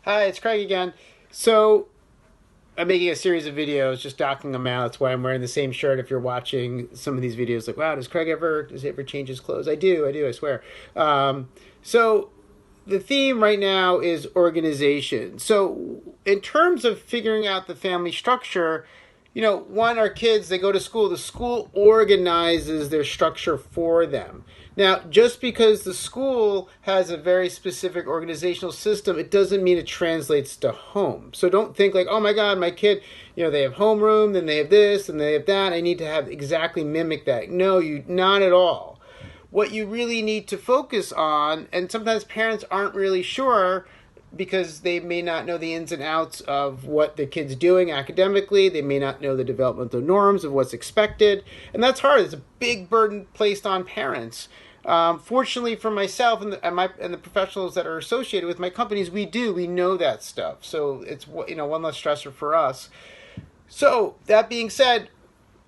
Hi, it's Craig again. So, I'm making a series of videos, just docking them out. That's why I'm wearing the same shirt. If you're watching some of these videos, like, wow, does he ever change his clothes? I swear. So, the theme right now is organization. So, in terms of figuring out the family structure, one, our kids, they go to school. The school organizes their structure for them. Now, just because the school has a very specific organizational system, it doesn't mean it translates to home. So don't think like, oh my God, my kid, they have homeroom, then they have this, and they have that. I need to have exactly mimic that. No, not at all. What you really need to focus on, and sometimes parents aren't really sure, because they may not know the ins and outs of what the kid's doing academically. They may not know the developmental norms of what's expected. And that's hard. It's a big burden placed on parents. Fortunately for myself and the professionals that are associated with my companies, we know that stuff. So it's one less stressor for us. So that being said,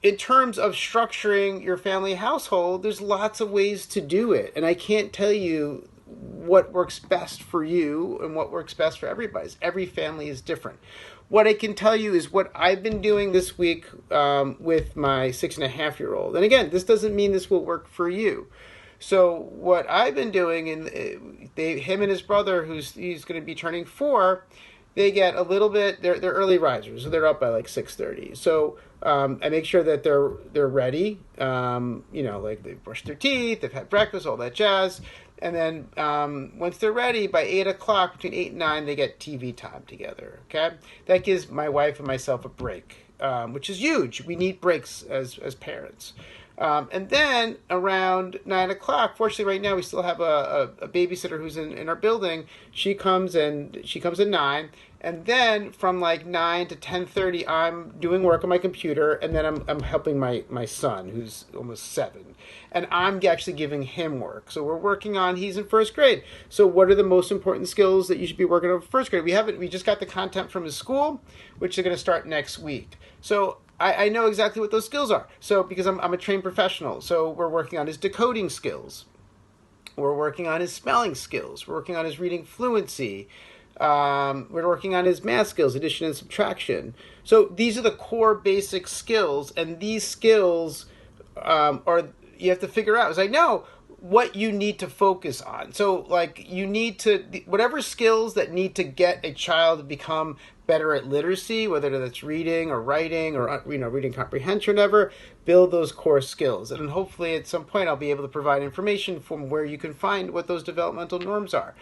in terms of structuring your family household, there's lots of ways to do it. And I can't tell you what works best for you and what works best for everybody. Every family is different. What I can tell you is what I've been doing this week with my 6.5-year-old. And again, this doesn't mean this will work for you. So what I've been doing, and him and his brother, he's going to be turning 4, they get a little bit. They're early risers, so they're up by like 6:30. So I make sure that they're ready. Like they've brushed their teeth, they've had breakfast, all that jazz. And then once they're ready, by 8 o'clock, between 8 and 9, they get TV time together. Okay, that gives my wife and myself a break, which is huge. We need breaks as parents. And then around 9 o'clock, fortunately right now we still have a babysitter who's in our building. She comes at 9. And then from like 9 to 10:30, I'm doing work on my computer. And then I'm helping my son, who's almost 7. And I'm actually giving him work. So we're working on, he's in 1st grade. So what are the most important skills that you should be working on for 1st grade? We just got the content from his school, which is going to start next week. So I know exactly what those skills are. So because I'm a trained professional. So we're working on his decoding skills. We're working on his spelling skills. We're working on his reading fluency. We're working on his math skills, addition and subtraction. So these are the core basic skills. And these skills you have to figure out. As I know what you need to focus on. So like you need to, whatever skills that need to get a child to become better at literacy, whether that's reading or writing or reading comprehension or whatever, build those core skills. And hopefully at some point I'll be able to provide information from where you can find what those developmental norms are.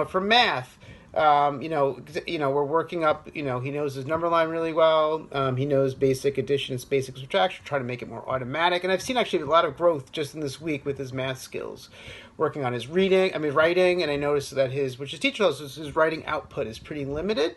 For math, we're working up, he knows his number line really well. He knows basic addition and basic subtraction, trying to make it more automatic. And I've seen actually a lot of growth just in this week with his math skills. Working on his writing, and I noticed that which his teacher tells us, his writing output is pretty limited.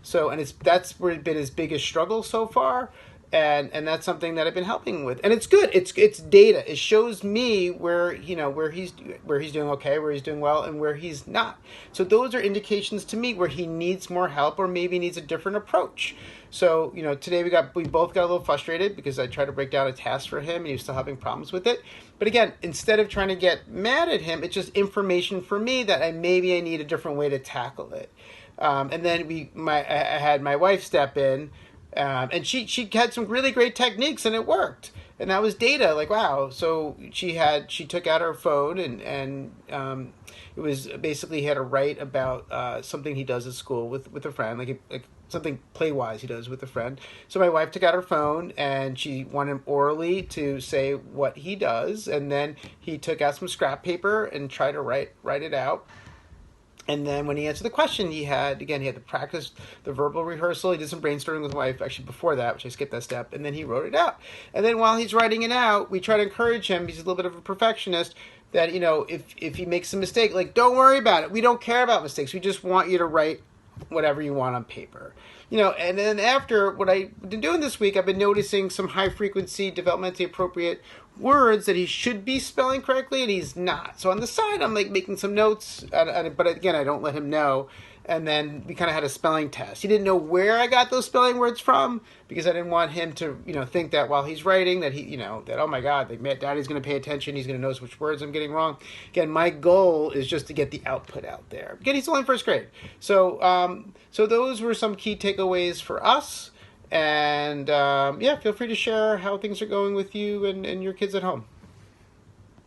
So, and that's been his biggest struggle so far. And that's something that I've been helping with, and it's good. It's data. It shows me where he's doing okay, where he's doing well, and where he's not. So those are indications to me where he needs more help, or maybe needs a different approach. So today we both got a little frustrated because I tried to break down a task for him, and he was still having problems with it. But again, instead of trying to get mad at him, it's just information for me that I need a different way to tackle it. And then I had my wife step in. And she had some really great techniques, and it worked. And that was data. Like, wow. So she took out her phone, and it was basically he had to write about something he does at school with a friend, like something play-wise he does with a friend. So my wife took out her phone, and she wanted him orally to say what he does. And then he took out some scrap paper and tried to write it out. And then when he answered the question, he had to practice the verbal rehearsal. He did some brainstorming with my wife actually before that, which I skipped that step. And then he wrote it out. And then while he's writing it out, we try to encourage him. He's a little bit of a perfectionist. That, if he makes a mistake, like, don't worry about it. We don't care about mistakes. We just want you to write whatever you want on paper. And then after what I've been doing this week, I've been noticing some high frequency, developmentally appropriate words that he should be spelling correctly and he's not. So on the side, I'm like making some notes, but again, I don't let him know. And then we kind of had a spelling test. He didn't know where I got those spelling words from because I didn't want him to, think that while he's writing that that, oh my God, like, Daddy's going to pay attention. He's going to notice which words I'm getting wrong. Again, my goal is just to get the output out there. Again, he's only in first grade. So those were some key takeaways for us. And yeah, feel free to share how things are going with you and your kids at home.